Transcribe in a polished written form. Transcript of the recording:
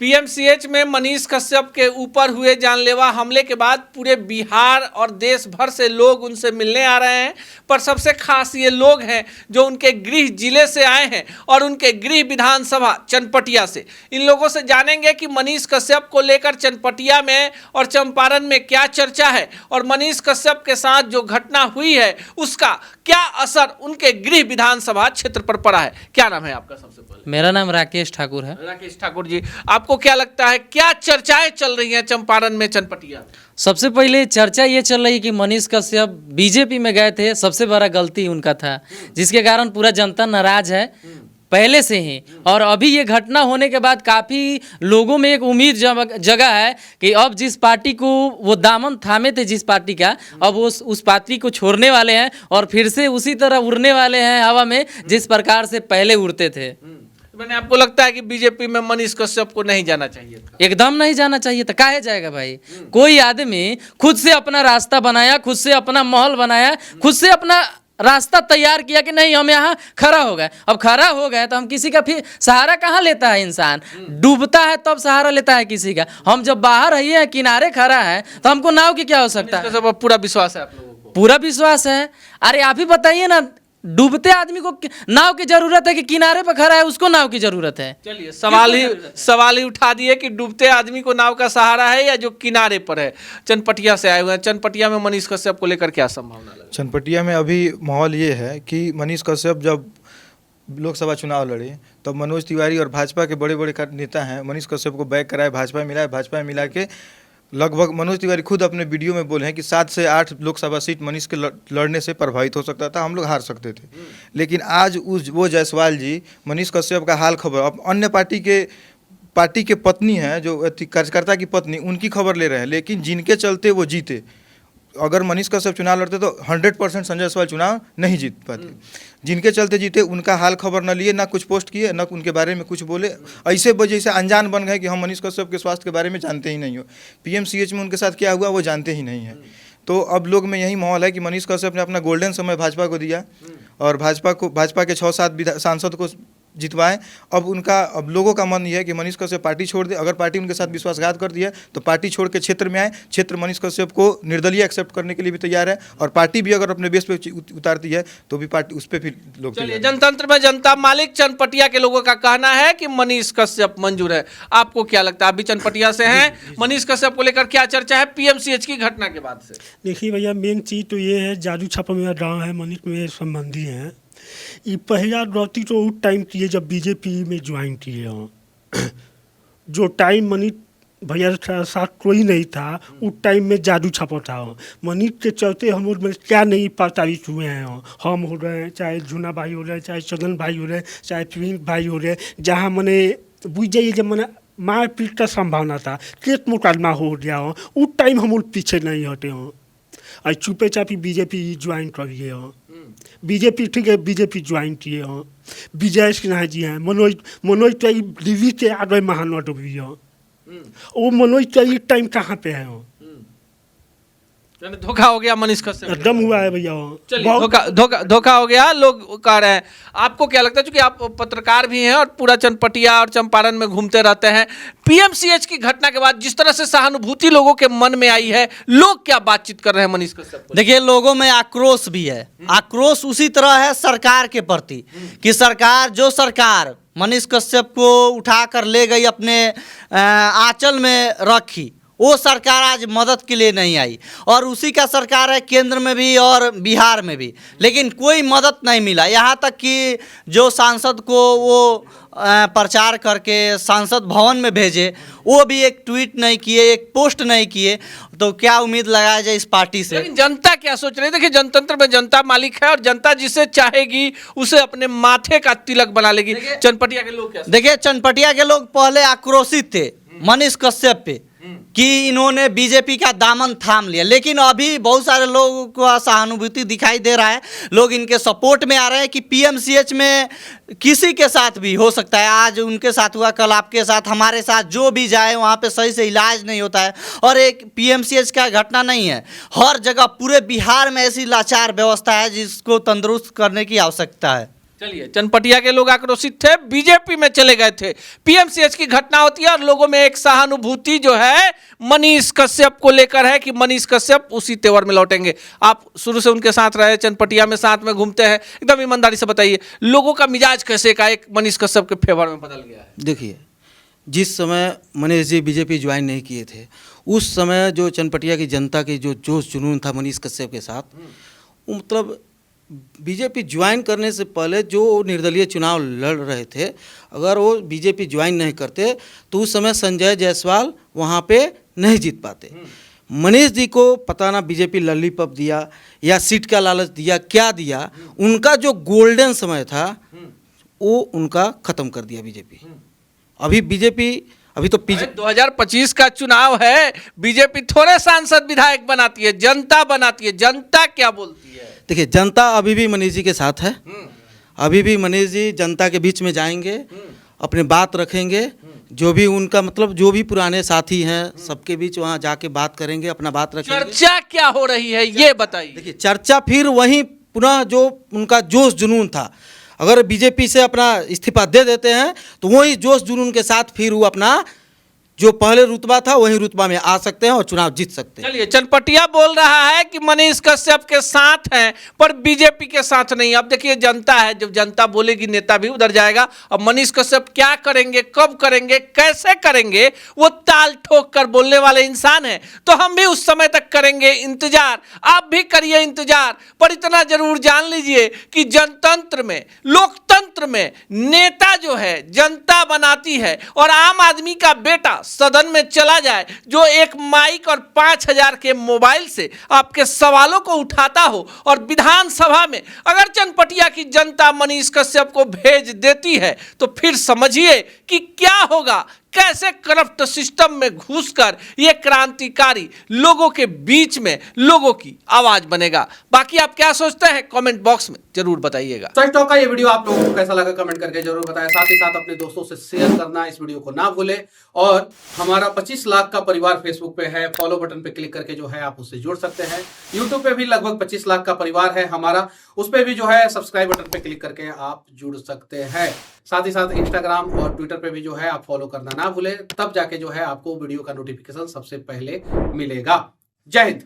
PMCH में मनीष कश्यप के ऊपर हुए जानलेवा हमले के बाद पूरे बिहार और देश भर से लोग उनसे मिलने आ रहे हैं। पर सबसे खास ये लोग हैं जो उनके गृह जिले से आए हैं और उनके गृह विधानसभा चनपटिया से। इन लोगों से जानेंगे कि मनीष कश्यप को लेकर चनपटिया में और चंपारण में क्या चर्चा है और मनीष कश्यप के साथ जो घटना हुई है उसका क्या असर उनके गृह विधानसभा क्षेत्र पर पड़ा है। क्या नाम है आपका? सबसे पहले मेरा नाम राकेश ठाकुर है। राकेश ठाकुर जी, आपको क्या लगता है क्या चर्चाएं चल रही हैं चंपारण में, चनपटिया? सबसे पहले चर्चा ये चल रही कि मनीष कश्यप बीजेपी में गए थे, सबसे बड़ा गलती उनका था, जिसके कारण पूरा जनता नाराज है पहले से ही। और अभी ये घटना होने के बाद काफ़ी लोगों में एक उम्मीद जगह है कि अब जिस पार्टी को वो दामन थामे थे, जिस पार्टी का, अब वो उस पार्टी को छोड़ने वाले हैं और फिर से उसी तरह उड़ने वाले हैं हवा में जिस प्रकार से पहले उड़ते थे। मैंने आपको लगता है कि बीजेपी में मनीष कश्यप को नहीं जाना चाहिए था? एकदम नहीं जाना चाहिए था। काहे जाएगा भाई? कोई आदमी खुद से अपना रास्ता बनाया, खुद से अपना महल बनाया, खुद से अपना रास्ता तैयार किया कि नहीं हम यहाँ खड़ा हो गए। अब खड़ा हो गए तो हम किसी का फिर सहारा कहाँ लेता है? इंसान डूबता है तब सहारा लेता है किसी का। हम जब बाहर है किनारे खड़ा है तो हमको नाव की क्या हो सकता है? पूरा विश्वास है आप लोगों को? पूरा विश्वास है। अरे आप ही बताइए ना, डूबते आदमी को नाव की जरूरत है कि किनारे पर खड़ा है उसको नाव की जरूरत है? चलिए सवाल ही उठा दिए कि डूबते आदमी को नाव का सहारा है या जो किनारे पर है। चनपटिया से आए हुए हैं, चनपटिया में मनीष कश्यप को लेकर क्या संभावना लगे? चनपटिया में अभी माहौल ये है कि मनीष कश्यप जब लोकसभा चुनाव लड़े तब मनोज तिवारी और भाजपा के बड़े बड़े नेता हैं मनीष कश्यप को बैक कराए, भाजपा में मिलाए, भाजपा में मिला के लगभग मनोज तिवारी खुद अपने वीडियो में बोले हैं कि 7 से 8 लोकसभा सीट मनीष के लड़ने से प्रभावित हो सकता था, हम लोग हार सकते थे। लेकिन आज वो जायसवाल जी मनीष कश्यप का हाल खबर, अब अन्य पार्टी के पत्नी हैं जो कार्यकर्ता की पत्नी, उनकी खबर ले रहे हैं, लेकिन जिनके चलते वो जीते। अगर मनीष कश्यप चुनाव लड़ते तो 100% संजय जायसवाल चुनाव नहीं जीत पाते। जिनके चलते जीते उनका हाल खबर न लिए, ना कुछ पोस्ट किए, ना उनके बारे में कुछ बोले। ऐसे वजह से अनजान बन गए कि हम मनीष कश्यप के स्वास्थ्य के बारे में जानते ही नहीं हो, पीएमसीएच में उनके साथ क्या हुआ वो जानते ही नहीं है। तो अब लोग में यही माहौल है कि मनीष कश्यप ने अपना गोल्डन समय भाजपा को दिया और भाजपा के 6-7 सांसद को जितवाएं। अब लोगों का मन यह है कि मनीष कश्यप पार्टी छोड़ दे। अगर पार्टी उनके साथ विश्वासघात कर दिया तो पार्टी छोड़ के क्षेत्र में आए। क्षेत्र मनीष कश्यप को निर्दलीय एक्सेप्ट करने के लिए भी तैयार है और पार्टी भी अगर अपने बेस पे उतारती है तो भी पार्टी उस पर भी लोग। चलिए, जनतंत्र में जनता मालिक चनपटिया के लोगों का कहना है कि मनीष कश्यप मंजूर है। आपको क्या लगता है? आप भी चनपटिया से हैं, मनीष कश्यप को लेकर क्या चर्चा है पीएमसीएच की घटना के बाद से? देखिए भैया, मेन चीज़ तो ये है, जादू छापा मेरा गाँव है, मनीष मेरे संबंधी हैं। ये पहला गलती तो उस टाइम किए जब बीजेपी में ज्वाइन किए हों। जो टाइम मनीष भैया के साथ कोई नहीं था, उस टाइम में जादू छापा था। मनीष के चलते हम लोग क्या नहीं प्रताड़ित हुए हैं। हम हो रहे हैं, चाहे झुना भाई हो रहे हैं, चाहे चंदन भाई हो रहे हैं, चाहे प्रिंस भाई हो रहे हैं, जहाँ मैंने बुझ जाइए जब मैंने मारपीट का संभावना था, केस मुकदमा हो गया हो, उस टाइम हम लोग पीछे नहीं हटे हों और चुपे चापी बीजेपी ज्वाइन करिए हों। बीजेपी ठीक है, बीजेपी ज्वाइन किए हों। विजय सिन्हा जी हैं, मनोज त्यागी दिल्ली के आ गए महानट भी हो। वो मनोज त्यागी टाइम कहाँ पे है? धोखा हो गया मनीष कश्यप, एकदम हुआ है भैया। चलिए, धोखा हो गया, लोग कह रहे हैं। आपको क्या लगता है, क्योंकि आप पत्रकार भी हैं और पूरा चनपटिया और चंपारण में घूमते रहते हैं, पीएमसीएच की घटना के बाद जिस तरह से सहानुभूति लोगों के मन में आई है, लोग क्या बातचीत कर रहे हैं मनीष कश्यप को? देखिए, लोगों में आक्रोश भी है। आक्रोश उसी तरह है सरकार के प्रति कि सरकार मनीष कश्यप को उठाकर ले गई, अपने आंचल में रखी, वो सरकार आज मदद के लिए नहीं आई। और उसी का सरकार है केंद्र में भी और बिहार में भी, लेकिन कोई मदद नहीं मिला। यहाँ तक कि जो सांसद को वो प्रचार करके सांसद भवन में भेजे, वो भी एक ट्वीट नहीं किए, एक पोस्ट नहीं किए। तो क्या उम्मीद लगाया जाए इस पार्टी से? लेकिन जनता क्या सोच रही है? देखिए, जनतंत्र में जनता मालिक है और जनता जिसे चाहेगी उसे अपने माथे का तिलक बना लेगी। चनपटिया के लोग क्या? देखिए, चनपटिया के लोग पहले आक्रोशित थे मनीष कश्यप पे कि इन्होंने बीजेपी का दामन थाम लिया, लेकिन अभी बहुत सारे लोगों को सहानुभूति दिखाई दे रहा है। लोग इनके सपोर्ट में आ रहे हैं कि पीएमसीएच में किसी के साथ भी हो सकता है। आज उनके साथ हुआ, कल आपके साथ, हमारे साथ, जो भी जाए वहाँ पे सही से इलाज नहीं होता है। और एक पीएमसीएच का घटना नहीं है, हर जगह पूरे बिहार में ऐसी लाचार व्यवस्था है जिसको तंदुरुस्त करने की आवश्यकता है। चलिए, चनपटिया के लोग आक्रोशित थे, बीजेपी में चले गए थे। पीएमसीएच की घटना होती है और लोगों में एक सहानुभूति जो है मनीष कश्यप को लेकर है कि मनीष कश्यप उसी तेवर में लौटेंगे। आप शुरू से उनके साथ रहे, चनपटिया में साथ में घूमते हैं, एकदम ईमानदारी से बताइए, लोगों का मिजाज कैसे का एक मनीष कश्यप के फेवर में बदल गया है? देखिए, जिस समय मनीष जी बीजेपी ज्वाइन नहीं किए थे, उस समय जो चनपटिया की जनता की जो जोश जुनून था मनीष कश्यप के साथ, वो मतलब बीजेपी ज्वाइन करने से पहले जो निर्दलीय चुनाव लड़ रहे थे, अगर वो बीजेपी ज्वाइन नहीं करते तो उस समय संजय जायसवाल वहाँ पे नहीं जीत पाते। मनीष जी को पता ना बीजेपी लॉलीपॉप दिया या सीट का लालच दिया, क्या दिया, उनका जो गोल्डन समय था वो उनका ख़त्म कर दिया बीजेपी। अभी बीजेपी अभी तो 2025 का चुनाव है, बीजेपी थोड़े सांसद विधायक बनाती है, जनता बनाती है, जनता क्या बोलती है? देखिए, जनता अभी भी मनीष जी के साथ है। अभी भी मनीष जी जनता के बीच में जाएंगे, अपने बात रखेंगे, जो भी उनका मतलब जो भी पुराने साथी हैं सबके बीच वहाँ जाके बात करेंगे, अपना बात रखेंगे। चर्चा क्या हो रही है ये बताइए। देखिए, चर्चा फिर वहीं पुनः जो उनका जोश जुनून था, अगर बीजेपी से अपना इस्तीफा दे देते हैं तो वही जोश जुनून के साथ फिर वो अपना जो पहले रुतबा था वही रुतबा में आ सकते हैं और चुनाव जीत सकते हैं। चलिए, चनपटिया बोल रहा है कि मनीष कश्यप के साथ हैं पर बीजेपी के साथ नहीं। अब देखिए, जनता है, जब जनता बोलेगी नेता भी उधर जाएगा। अब मनीष कश्यप क्या करेंगे, कब करेंगे, कैसे करेंगे, वो ताल ठोक कर बोलने वाले इंसान हैं। तो हम भी उस समय तक करेंगे इंतजार, आप भी करिए इंतजार। पर इतना जरूर जान लीजिए कि जनतंत्र में, लोकतंत्र में नेता जो है जनता बनाती है, और आम आदमी का बेटा सदन में चला जाए जो एक माइक और 5000 के मोबाइल से आपके सवालों को उठाता हो, और विधानसभा में अगर चनपटिया की जनता मनीष कश्यप को भेज देती है तो फिर समझिए कि क्या होगा। कैसे करप्ट सिस्टम में घुसकर ये क्रांतिकारी लोगों के बीच में लोगों की आवाज बनेगा। बाकी आप क्या सोचते हैं कमेंट बॉक्स में जरूर बताइएगा। सच टॉक का ये वीडियो आप लोगों को कैसा लगा कमेंट करके जरूर बताएं। साथ ही साथ अपने दोस्तों से शेयर करना इस वीडियो को ना भूलें। और हमारा 25 लाख का परिवार फेसबुक पे है, फॉलो बटन पे क्लिक करके जो है आप उससे जुड़ सकते हैं। यूट्यूब पे भी लगभग 25 लाख का परिवार है हमारा, उस पे भी जो है सब्सक्राइब बटन पे क्लिक करके आप जुड़ सकते हैं। साथ ही साथ इंस्टाग्राम और ट्विटर पे भी जो है आप फॉलो करना ना भूलें, तब जाके जो है आपको वीडियो का नोटिफिकेशन सबसे पहले मिलेगा। जय हिंद।